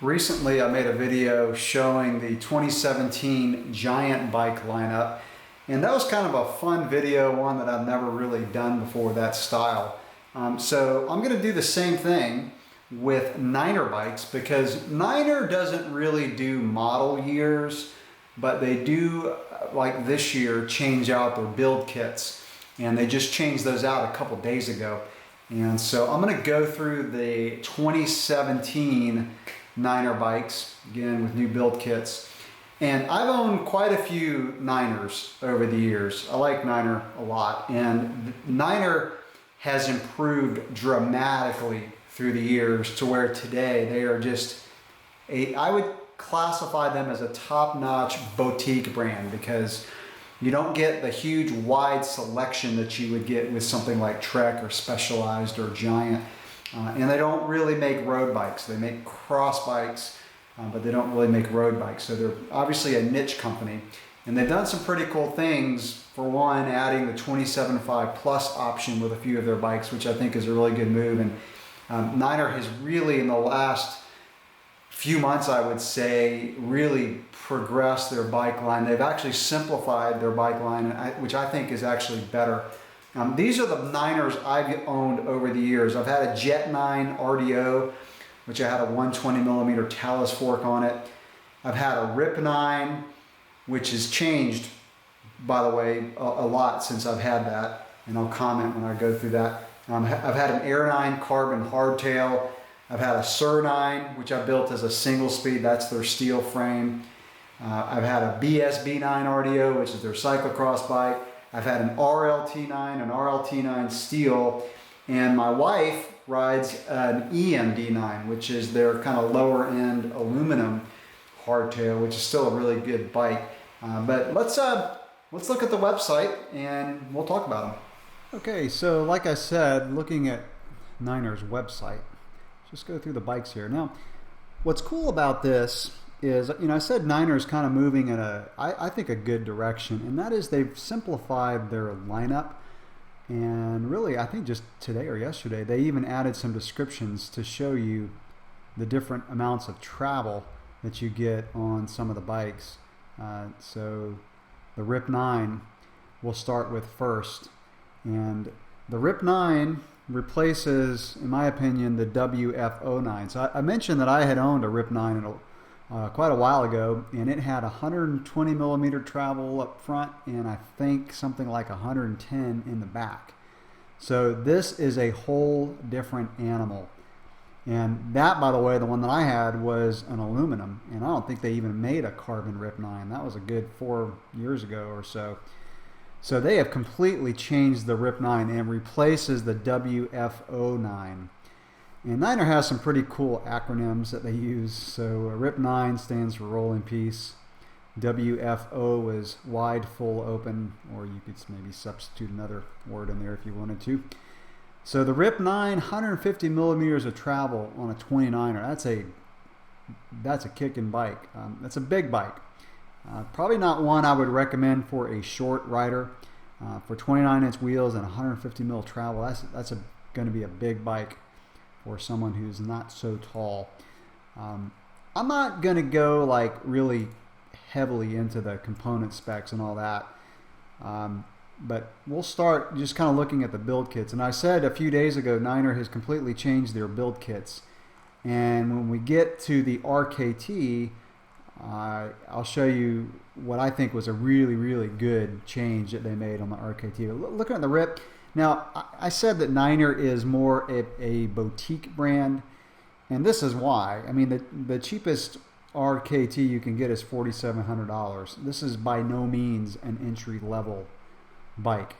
Recently, I made a video showing the 2017 Giant bike lineup, and that was kind of a fun video, one that I've never really done before, that style. So I'm going to do the same thing with Niner bikes, because Niner doesn't really do model years, but they do, like this year, change out their build kits, and they just changed those out a couple days ago. And so I'm going to go through the 2017 Niner bikes, again with new build kits. And I've owned quite a few Niners over the years. I like Niner a lot. And Niner has improved dramatically through the years to where today they are just I would classify them as a top-notch boutique brand, because you don't get the huge wide selection that you would get with something like Trek or Specialized or Giant. And they don't really make road bikes. They make cross bikes, but they don't really make road bikes. So they're obviously a niche company. And they've done some pretty cool things. For one, adding the 27.5 Plus option with a few of their bikes, which I think is a really good move. And Niner has really, in the last few months, I would say, really progressed their bike line. They've actually simplified their bike line, which I think is actually better. These are the Niners I've owned over the years. I've had a Jet 9 RDO, which I had a 120 millimeter Talus fork on it. I've had a Rip 9, which has changed, by the way, a lot since I've had that, and I'll comment when I go through that. I've had an Air 9 carbon hardtail. I've had a Sur 9, which I built as a single speed. That's their steel frame. I've had a BSB 9 RDO, which is their cyclocross bike. I've had an RLT9, an RLT9 steel, and my wife rides an EMD9, which is their kind of lower end aluminum hardtail, which is still a really good bike. But let's look at the website and we'll talk about them. Okay, so like I said, looking at Niner's website, just go through the bikes here. Now, what's cool about this is, I said Niner's kind of moving in I think a good direction, and that is they've simplified their lineup. And really, I think just today or yesterday, they even added some descriptions to show you the different amounts of travel that you get on some of the bikes. So the Rip 9 we'll start with first, and the Rip 9 replaces, in my opinion, the WF09. So I mentioned that I had owned a Rip 9 quite a while ago, and it had 120 millimeter travel up front, and I think something like 110 in the back. So this is a whole different animal. And that, by the way, the one that I had was an aluminum, and I don't think they even made a carbon Rip 9. That was a good 4 years ago or so. So they have completely changed the Rip 9 and replaces the WF09. And Niner has some pretty cool acronyms that they use. So Rip 9 stands for Roll in Peace. WFO is Wide, Full, Open, or you could maybe substitute another word in there if you wanted to. So the Rip 9, 150 millimeters of travel on a 29er. That's a kicking bike. That's a big bike. Probably not one I would recommend for a short rider. For 29-inch wheels and 150 mil travel, that's going to be a big bike for someone who's not so tall. I'm not going to go like really heavily into the component specs and all that. But we'll start just kind of looking at the build kits. And I said a few days ago, Niner has completely changed their build kits. And when we get to the RKT, I'll show you what I think was a really, really good change that they made on the RKT. Looking at the Rip, now I said that Niner is more a boutique brand, and this is why. I mean, the cheapest RKT you can get is $4,700. This is by no means an entry-level bike.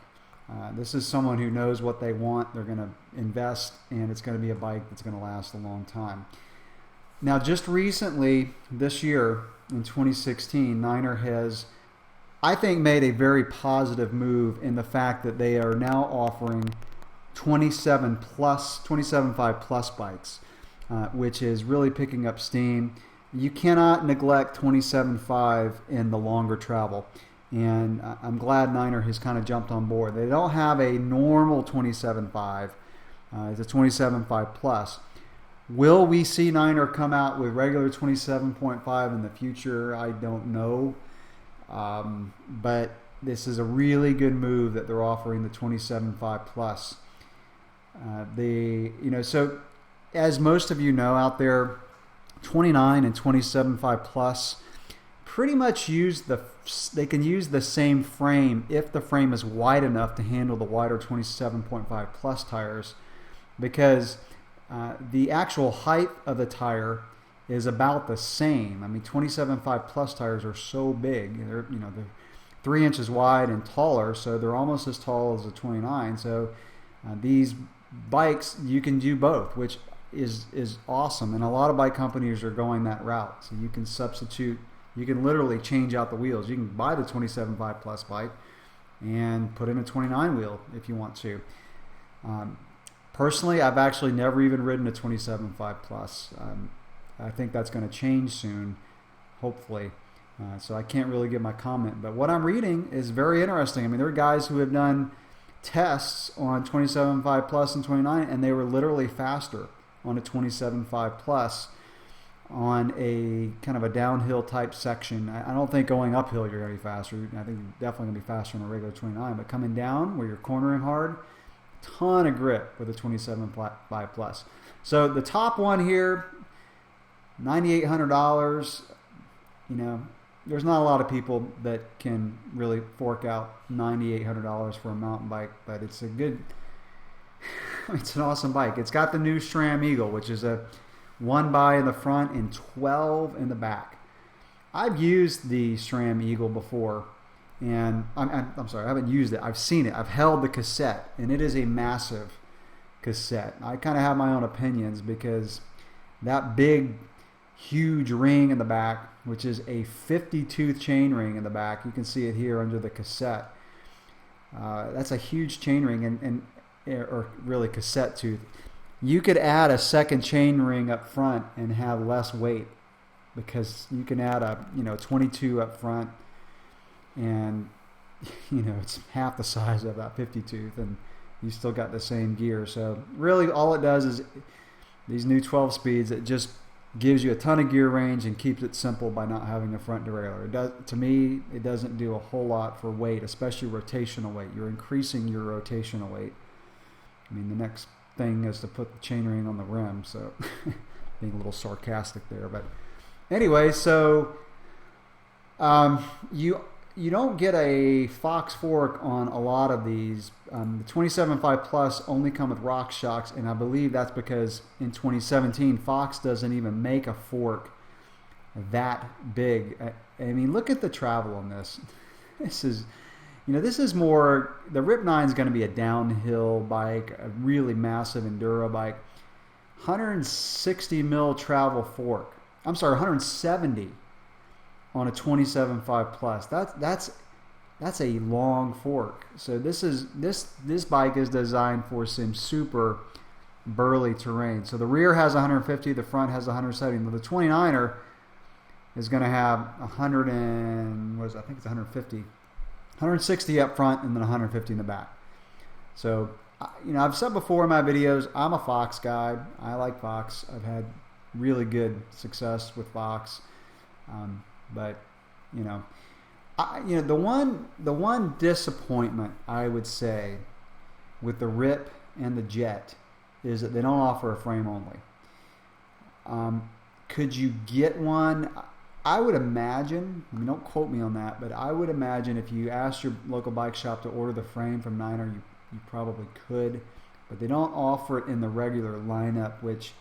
This is someone who knows what they want. They're going to invest, and it's going to be a bike that's going to last a long time. Now, just recently, this year, in 2016, Niner has, I think, made a very positive move in the fact that they are now offering 27.5 Plus bikes, which is really picking up steam. You cannot neglect 27.5 in the longer travel. And I'm glad Niner has kind of jumped on board. They don't have a normal 27.5. It's a 27.5 Plus. Will we see Niner come out with regular 27.5 in the future? I don't know. But this is a really good move that they're offering the 27.5 plus. So as most of you know out there, 29 and 27.5 plus pretty much they can use the same frame if the frame is wide enough to handle the wider 27.5 plus tires, because the actual height of the tire is about the same. I mean, 27.5 plus tires are so big. They're 3 inches wide and taller, so they're almost as tall as a 29. So these bikes, you can do both, which is awesome. And a lot of bike companies are going that route. So you can substitute, you can literally change out the wheels. You can buy the 27.5 plus bike and put in a 29 wheel if you want to. Personally, I've actually never even ridden a 27.5 plus. I think that's going to change soon, hopefully. So I can't really give my comment. But what I'm reading is very interesting. I mean, there are guys who have done tests on 27.5 plus and 29, and they were literally faster on a 27.5 plus on a kind of a downhill type section. I don't think going uphill you're going to be faster. I think you're definitely going to be faster on a regular 29. But coming down where you're cornering hard, ton of grip with a 27.5 plus. So the top one here, $9,800. There's not a lot of people that can really fork out $9,800 for a mountain bike, but it's an awesome bike. It's got the new SRAM Eagle, which is a 1x in the front and 12 in the back. I've used the SRAM Eagle before, and I'm sorry, I haven't used it. I've seen it. I've held the cassette, and it is a massive cassette. I kind of have my own opinions because that big, huge ring in the back, which is a 50-tooth chain ring in the back. You can see it here under the cassette. That's a huge chain ring, or really cassette tooth. You could add a second chain ring up front and have less weight, because you can add a 22 up front, and it's half the size of that 50-tooth, and you still got the same gear. So really, all it does is these new 12 speeds. It just gives you a ton of gear range and keeps it simple by not having a front derailleur. To me, it doesn't do a whole lot for weight, especially rotational weight. You're increasing your rotational weight. I mean, the next thing is to put the chainring on the rim, so being a little sarcastic there. But anyway, so you don't get a Fox fork on a lot of these. The 27.5 Plus only come with RockShox, and I believe that's because in 2017 Fox doesn't even make a fork that big. I mean, look at the travel on this. This is more, the Rip 9 is going to be a downhill bike, a really massive enduro bike. 160 mil travel fork. I'm sorry, 170 on a 27.5 plus. That's a long fork. So this bike is designed for some super burly terrain. So the rear has 150, the front has 170. But the 29er is going to have 100 and I think it's 150, 160 up front, and then 150 in the back. So I've said before in my videos, I'm a Fox guy. I like Fox. I've had really good success with Fox. But the one disappointment I would say with the Rip and the Jet is that they don't offer a frame only. Could you get one? I would imagine, don't quote me on that, but I would imagine if you asked your local bike shop to order the frame from Niner, you probably could, but they don't offer it in the regular lineup, which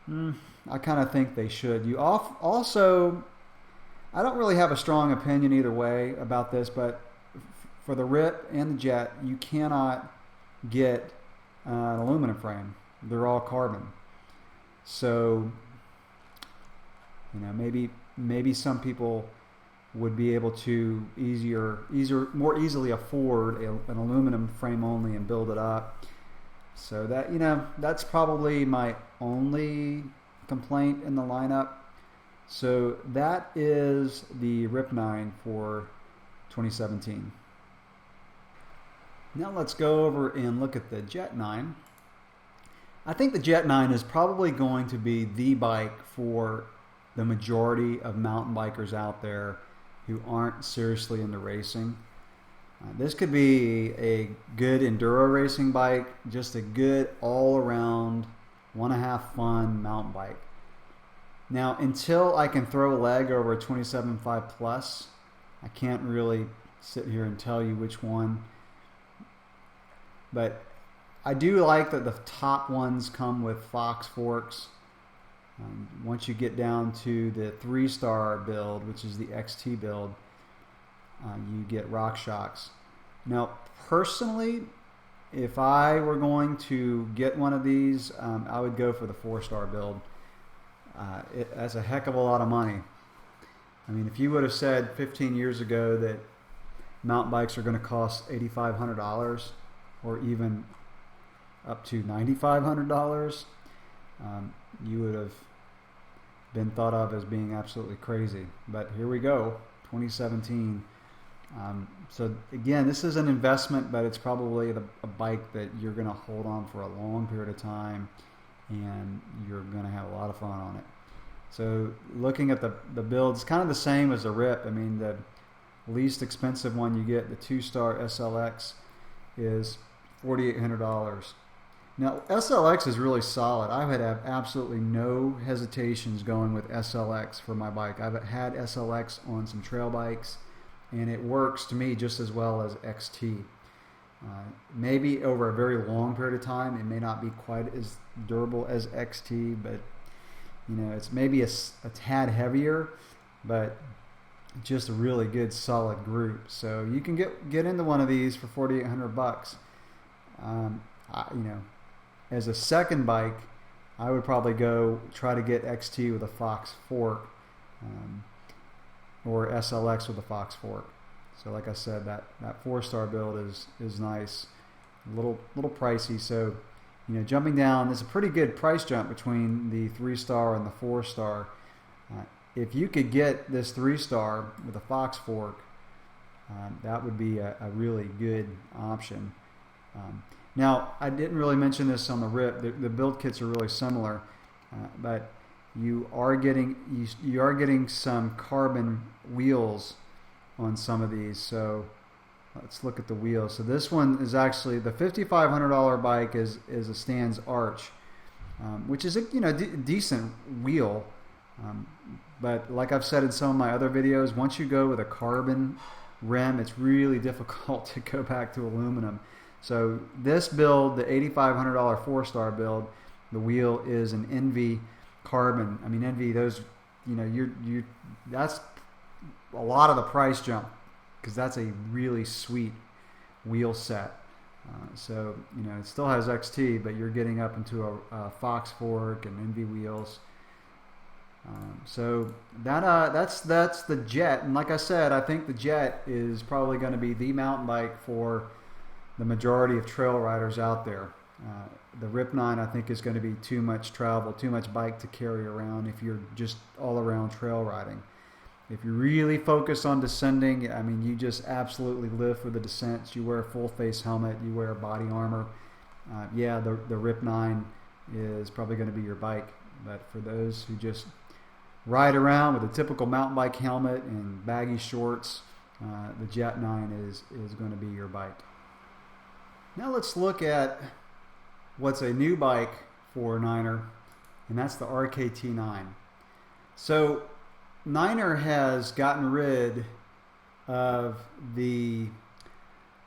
I kind of think they should. Also, I don't really have a strong opinion either way about this, but for the Rip and the Jet, you cannot get an aluminum frame. They're all carbon. So, maybe some people would be able to more easily afford an aluminum frame only and build it up. So that that's probably my only complaint in the lineup. So that is the Rip 9 for 2017. Now let's go over and look at the Jet 9. I think the Jet 9 is probably going to be the bike for the majority of mountain bikers out there who aren't seriously into racing. This could be a good enduro racing bike, just a good all-around, want to have fun mountain bike. Now, until I can throw a leg over a 27.5 Plus, I can't really sit here and tell you which one. But I do like that the top ones come with Fox forks. Once you get down to the 3-star build, which is the XT build, you get RockShox. Now, personally, if I were going to get one of these, I would go for the 4-star build. That's a heck of a lot of money. I mean, if you would have said 15 years ago that mountain bikes are going to cost $8,500 or even up to $9,500, you would have been thought of as being absolutely crazy. But here we go, 2017. So again, this is an investment, but it's probably a bike that you're going to hold on for a long period of time, and you're going to have a lot of fun on it. So looking at the build, it's kind of the same as the Rip. I mean, the least expensive one you get, the 2-star SLX, is $4,800. Now, SLX is really solid. I would have absolutely no hesitations going with SLX for my bike. I've had SLX on some trail bikes, and it works to me just as well as XT. Maybe over a very long period of time, it may not be quite as durable as XT, but it's maybe a tad heavier, but just a really good solid group. So you can get into one of these for $4,800. As a second bike, I would probably go try to get XT with a Fox fork, or SLX with a Fox fork. So like I said, that 4-star build is nice, a little pricey. So jumping down, there's a pretty good price jump between the 3-star and the 4-star. If you could get this 3-star with a Fox fork, that would be a really good option. Now, I didn't really mention this on the Rip. The build kits are really similar, but you are getting some carbon wheels on some of these. So let's look at the wheels. So this one is actually the $5,500 bike is a Stans Arch, which is a decent wheel. But like I've said in some of my other videos, once you go with a carbon rim, it's really difficult to go back to aluminum. So this build, the $8,500 4-star build, the wheel is an Envy carbon. I mean, Envy, those, that's a lot of the price jump, because that's a really sweet wheel set. So it still has XT, but you're getting up into a Fox fork and Envy wheels. So that's the Jet, and like I said, I think the Jet is probably going to be the mountain bike for the majority of trail riders out there. The Rip 9, I think, is going to be too much travel, too much bike to carry around if you're just all around trail riding. If you really focus on descending, I mean, you just absolutely live for the descents. You wear a full face helmet, you wear body armor. The Rip 9 is probably going to be your bike. But for those who just ride around with a typical mountain bike helmet and baggy shorts, the Jet 9 is going to be your bike. Now let's look at what's a new bike for Niner, and that's the RKT9. So Niner has gotten rid of they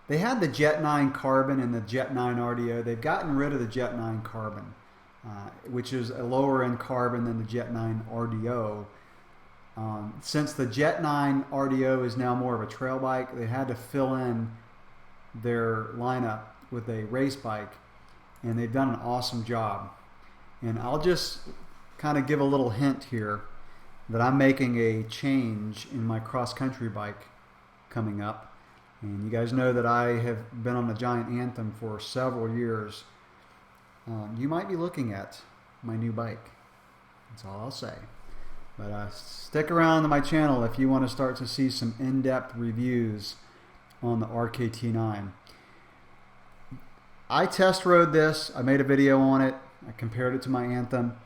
had the Jet 9 Carbon and the Jet 9 RDO. They've gotten rid of the Jet 9 Carbon, which is a lower end carbon than the Jet 9 RDO. Since the Jet 9 RDO is now more of a trail bike, they had to fill in their lineup with a race bike, and they've done an awesome job. And I'll just kind of give a little hint here that I'm making a change in my cross-country bike coming up. And you guys know that I have been on the Giant Anthem for several years. You might be looking at my new bike. That's all I'll say. But stick around to my channel if you want to start to see some in-depth reviews on the RKT9. I test rode this. I made a video on it. I compared it to my Anthem.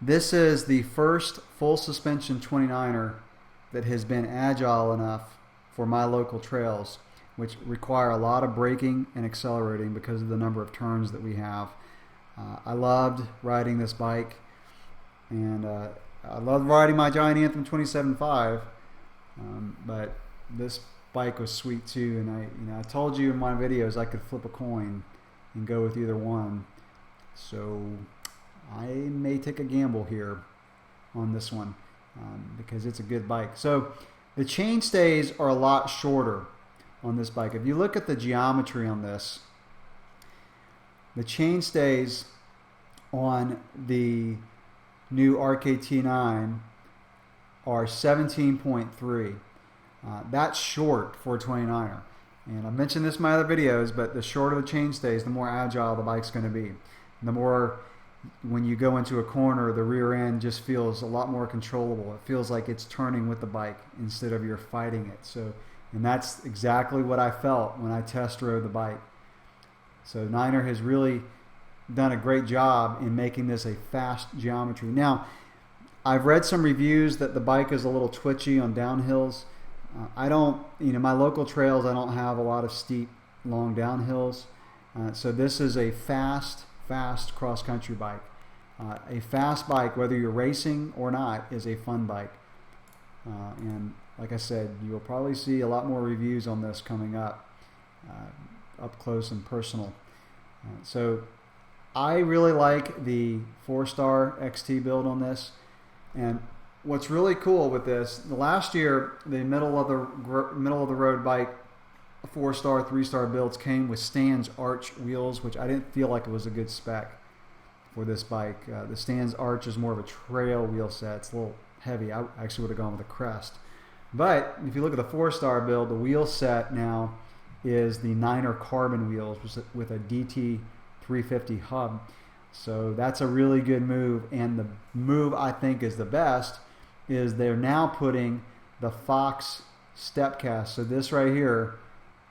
This is the first full suspension 29er that has been agile enough for my local trails, which require a lot of braking and accelerating because of the number of turns that we have. I loved riding this bike, and I loved riding my Giant Anthem 27.5, but this bike was sweet too. And I told you in my videos I could flip a coin and go with either one. So I may take a gamble here on this one because it's a good bike. So the chainstays are a lot shorter on this bike. If you look at the geometry on this, the chainstays on the new RKT9 are 17.3. That's short for a 29er. And I've mentioned this in my other videos, but the shorter the chainstays, the more agile the bike's going to be. The more, when you go into a corner, the rear end just feels a lot more controllable. It feels like it's turning with the bike instead of you're fighting it. So, and that's exactly what I felt when I test rode the bike. So Niner has really done a great job in making this a fast geometry. Now, I've read some reviews that the bike is a little twitchy on downhills. I don't, my local trails, I don't have a lot of steep, long downhills. So this is a fast cross-country bike. A fast bike, whether you're racing or not, is a fun bike. And like I said, you'll probably see a lot more reviews on this coming up close and personal. So I really like the 4-star XT build on this. And what's really cool with this, last year the middle of the road bike 4-star, 3-star builds came with Stan's Arch wheels, which I didn't feel like it was a good spec for this bike. The Stan's Arch is more of a trail wheel set. It's a little heavy. I actually would have gone with a Crest. But if you look at the 4-star build, the wheel set now is the Niner carbon wheels with a DT 350 hub. So that's a really good move. And the move I think is the best is they're now putting the Fox step cast. So this right here,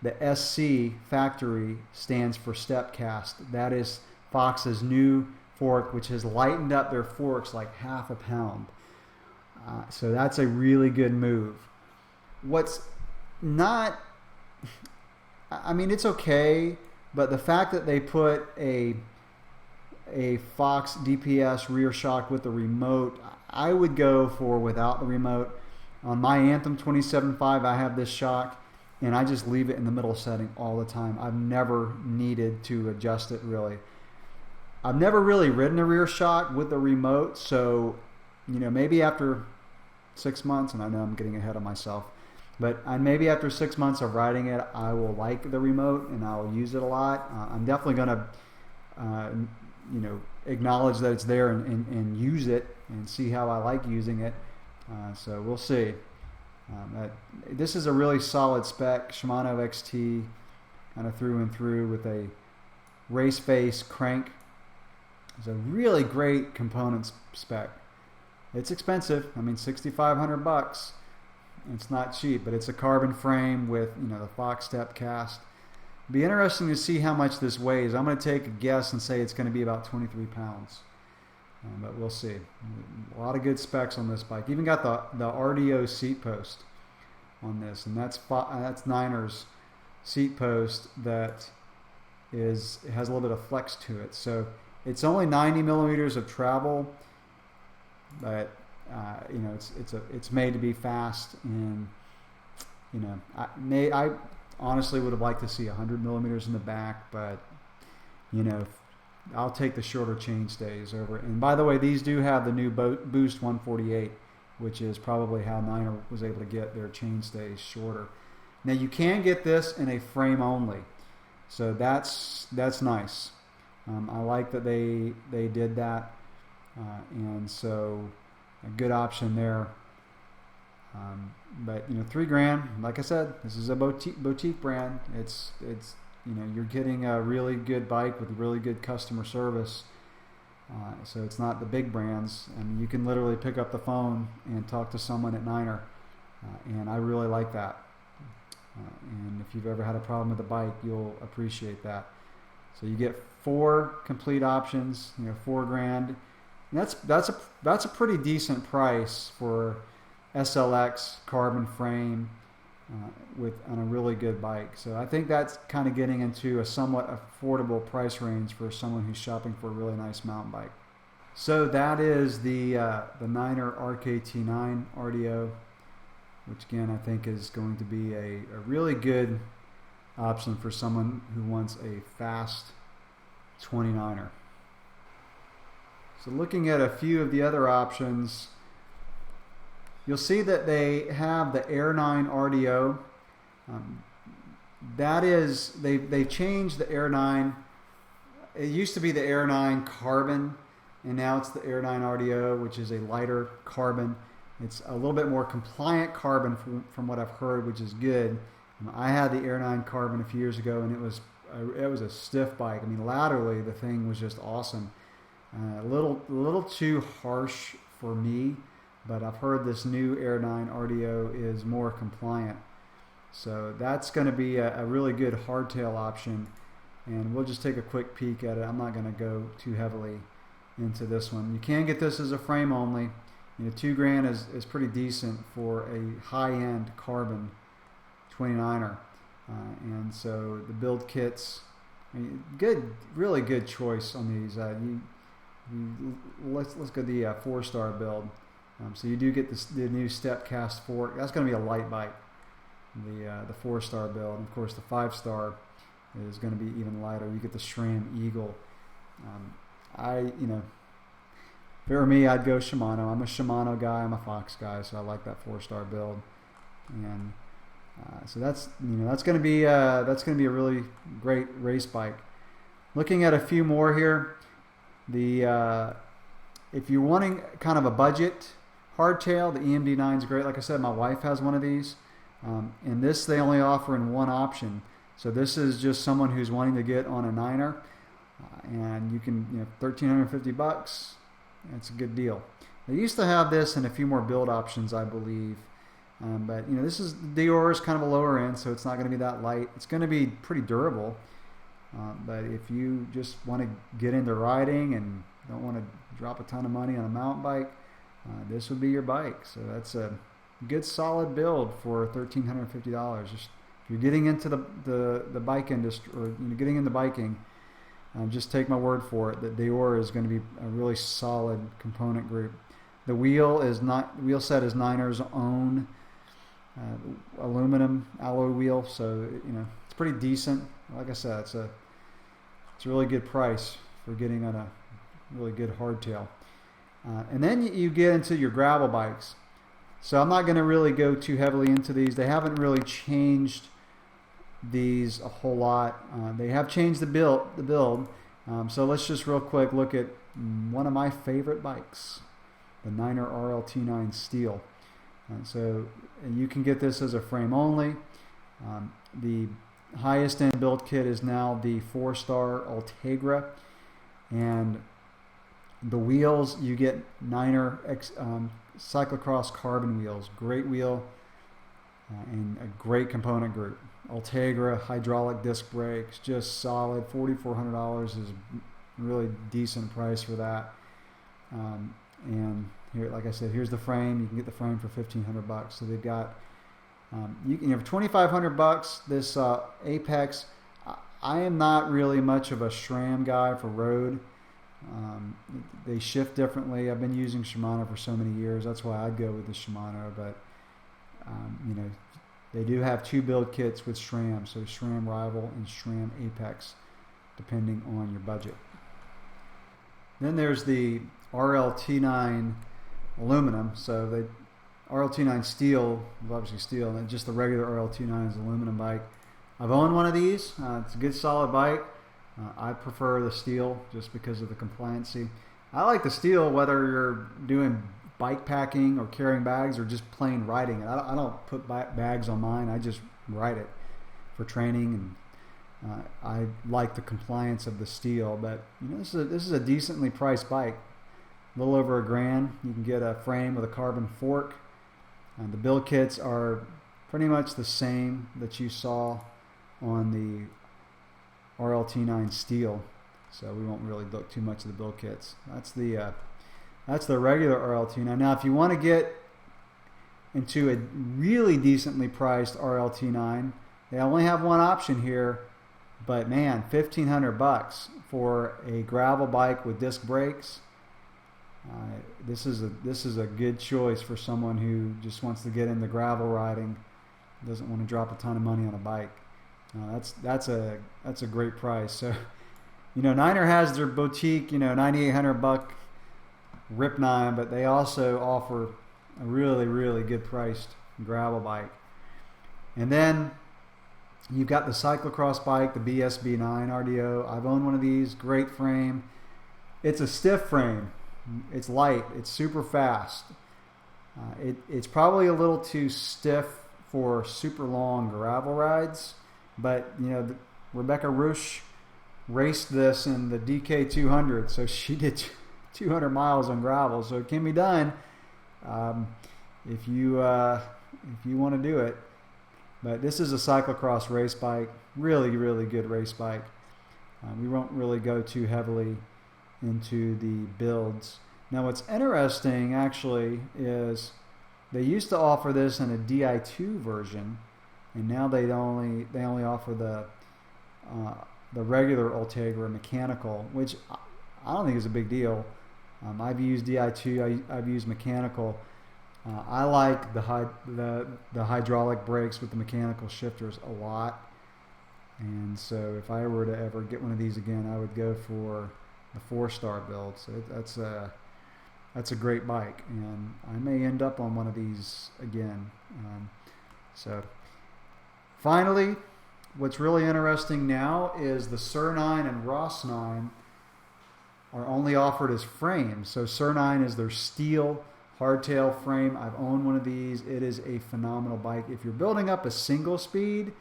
the SC factory stands for step cast. That is Fox's new fork, which has lightened up their forks like half a pound. So that's a really good move. What's not, it's okay, but the fact that they put a Fox DPS rear shock with the remote, I would go for without the remote. On my Anthem 27.5, I have this shock, and I just leave it in the middle setting all the time. I've never needed to adjust it really. I've never really ridden a rear shock with the remote, so maybe after 6 months, and I know I'm getting ahead of myself, but maybe after 6 months of riding it, I will like the remote and I'll use it a lot. I'm definitely going to acknowledge that it's there and use it and see how I like using it. So we'll see. This is a really solid spec, Shimano XT, kind of through and through with a race face crank. It's a really great component spec. It's expensive. $6,500. It's not cheap, but it's a carbon frame with the Fox step cast. Be interesting to see how much this weighs. I'm going to take a guess and say it's going to be about 23 pounds. But we'll see. A lot of good specs on this bike. Even got the RDO seat post on this, and that's Niner's seat post that has a little bit of flex to it. So it's only 90 millimeters of travel, but it's made to be fast, and I honestly would have liked to see 100 millimeters in the back, but I'll take the shorter chainstays over it. And by the way, these do have the new Boost 148, which is probably how Niner was able to get their chainstays shorter. Now you can get this in a frame only, so that's nice. I like that they did that, and so a good option there. But $3,000, like I said, this is a boutique brand. It's you're getting a really good bike with really good customer service. So it's not the big brands. You can literally pick up the phone and talk to someone at Niner, and I really like that. And if you've ever had a problem with the bike, you'll appreciate that. So you get 4 complete options, $4,000. And that's a pretty decent price for SLX carbon frame on a really good bike. So I think that's kind of getting into a somewhat affordable price range for someone who's shopping for a really nice mountain bike. So that is the Niner RKT9 RDO, which again I think is going to be a really good option for someone who wants a fast 29er. So looking at a few of the other options, you'll see that they have the Air 9 RDO. That is, they changed the Air 9. It used to be the Air 9 Carbon, and now it's the Air 9 RDO, which is a lighter carbon. It's a little bit more compliant carbon from what I've heard, which is good. I had the Air 9 Carbon a few years ago, and it was a stiff bike. I mean, laterally the thing was just awesome. A little too harsh for me, but I've heard this new Air 9 RDO is more compliant. So that's going to be a really good hardtail option, and we'll just take a quick peek at it. I'm not going to go too heavily into this one. You can get this as a frame only. $2,000 is pretty decent for a high-end carbon 29er. And so the build kits, really good choice on these. Let's go the 4-star build. So you do get the new step cast fork. That's going to be a light bike. The 4-star build. And of course, the 5-star is going to be even lighter. You get the SRAM Eagle. If it were me, I'd go Shimano. I'm a Shimano guy. I'm a Fox guy, so I like that 4-star build. And so that's going to be a really great race bike. Looking at a few more here, if you're wanting kind of a budget hardtail, the EMD9 is great. Like I said, my wife has one of these, and this they only offer in one option. So this is just someone who's wanting to get on a Niner, and you can $1,350. It's a good deal. They used to have this and a few more build options, I believe. But this is Deore is kind of a lower end, so it's not going to be that light. It's going to be pretty durable. But if you just want to get into riding and don't want to drop a ton of money on a mountain bike, this would be your bike. So that's a good solid build for $1,350. Just if you're getting into the bike industry or getting into biking, just take my word for it that Deore is going to be a really solid component group. The wheel set is Niner's own aluminum alloy wheel, so it's pretty decent. Like I said, it's a really good price for getting on a really good hardtail. And then you get into your gravel bikes. So I'm not going to really go too heavily into these. They haven't really changed these a whole lot. They have changed the build. So let's just real quick look at one of my favorite bikes, the Niner RLT9 Steel. So you can get this as a frame only. The highest end build kit is now the 4-star Ultegra, and the wheels you get Niner cyclocross carbon wheels. Great wheel and a great component group. Ultegra hydraulic disc brakes, just solid. $4,400 is a really decent price for that. And here, like I said, here's the frame. You can get the frame for $1,500. So they've got you can have $2,500. This Apex. I am not really much of a SRAM guy for road. They shift differently. I've been using Shimano for so many years. That's why I'd go with the Shimano. But they do have 2 build kits with SRAM. So SRAM Rival and SRAM Apex, depending on your budget. Then there's the RLT9 aluminum. So the RLT9 steel is obviously steel, and just the regular RLT9 is an aluminum bike. I've owned one of these. It's a good solid bike. I prefer the steel just because of the compliancy. I like the steel whether you're doing bike packing or carrying bags or just plain riding it. I don't put bags on mine. I just ride it for training, and I like the compliance of the steel. But this is a decently priced bike. A little over $1,000. You can get a frame with a carbon fork. The build kits are pretty much the same that you saw on the RLT9 steel, so we won't really look too much at the build kits. That's the regular RLT9. Now, if you want to get into a really decently priced RLT9, they only have one option here, but man, $1,500 for a gravel bike with disc brakes. This is a good choice for someone who just wants to get into gravel riding, doesn't want to drop a ton of money on a bike. That's a great price. So, Niner has their boutique, $9,800 Rip 9, but they also offer a really, really good priced gravel bike. And then you've got the cyclocross bike, the BSB 9 RDO. I've owned one of these. Great frame. It's a stiff frame. It's light. It's super fast. It's probably a little too stiff for super long gravel rides, but Rebecca Rusch raced this in the DK 200, so she did 200 miles on gravel, so it can be done if you want to do it. But this is a cyclocross race bike, really, really good race bike. We won't really go too heavily into the builds. Now, what's interesting actually is they used to offer this in a Di2 version, and now they only offer the regular Ultegra mechanical, which I don't think is a big deal. I've used Di2. I've used mechanical. I like the hydraulic brakes with the mechanical shifters a lot, and so if I were to ever get one of these again, I would go for the 4-star build. So that's a great bike, and I may end up on one of these again. So finally, what's really interesting now is the Sur 9 and Ross 9 are only offered as frames. So Sur 9 is their steel hardtail frame. I've owned one of these. It is a phenomenal bike. If you're building up a single speed,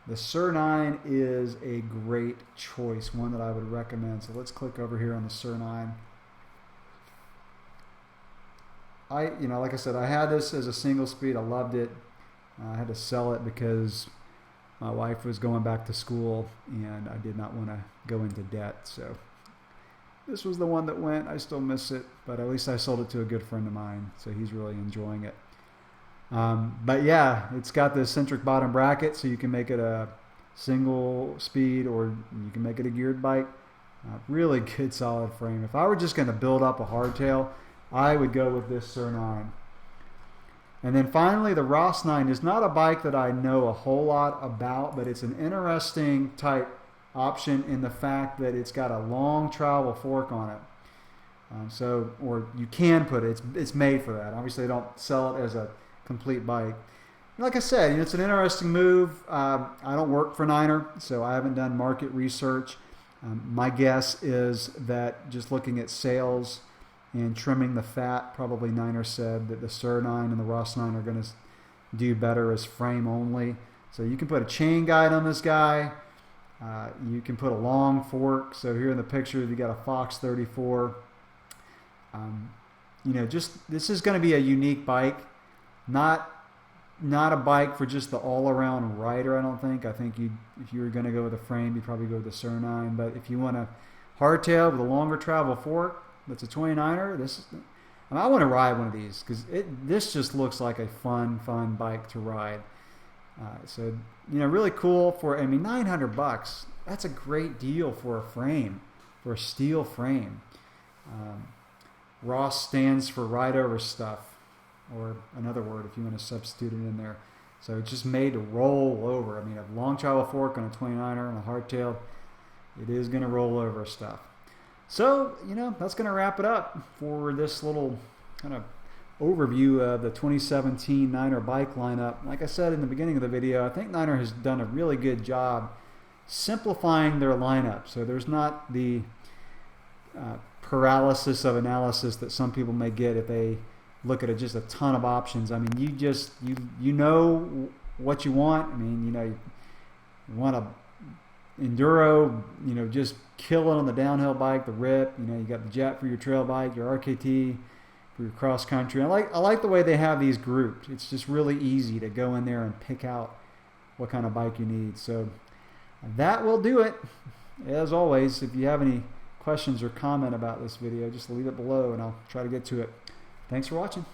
the Sur 9 is a great choice, one that I would recommend. So let's click over here on the Sur 9. Like I said, I had this as a single speed. I loved it. I had to sell it because my wife was going back to school and I did not want to go into debt. So this was the one that went. I still miss it, but at least I sold it to a good friend of mine, so he's really enjoying it. But yeah, it's got the eccentric bottom bracket, so you can make it a single speed or you can make it a geared bike. Really good solid frame. If I were just going to build up a hardtail, I would go with this Sur 9. And then finally, the Ross 9 is not a bike that I know a whole lot about, but it's an interesting type option in the fact that it's got a long travel fork on it. Or you can put it. It's made for that. Obviously, they don't sell it as a complete bike. Like I said, it's an interesting move. I don't work for Niner, so I haven't done market research. My guess is that just looking at sales and trimming the fat, probably Niner said that the Sur 9 and the Ross 9 are going to do better as frame only. So you can put a chain guide on this guy. You can put a long fork. So here in the picture, you got a Fox 34. This is going to be a unique bike, not a bike for just the all-around rider. I don't think. I think if you were going to go with a frame, you'd probably go with the Sur 9. But if you want a hardtail with a longer travel fork, that's a 29er. I want to ride one of these because this just looks like a fun bike to ride. Really cool for $900. That's a great deal for a frame, for a steel frame. Ross stands for ride over stuff, or another word if you want to substitute it in there. So it's just made to roll over. A long travel fork on a 29er and a hardtail, it is going to roll over stuff. So, that's going to wrap it up for this little kind of overview of the 2017 Niner bike lineup. Like I said in the beginning of the video, I think Niner has done a really good job simplifying their lineup. So there's not the paralysis of analysis that some people may get if they look at just a ton of options. You know what you want. You want a enduro, just kill it on the downhill bike, the Rip. You got the Jet for your trail bike, your RKT for your cross country. I like the way they have these grouped. It's just really easy to go in there and pick out what kind of bike you need. So that will do it. As always, if you have any questions or comment about this video, just leave it below and I'll try to get to it. Thanks for watching.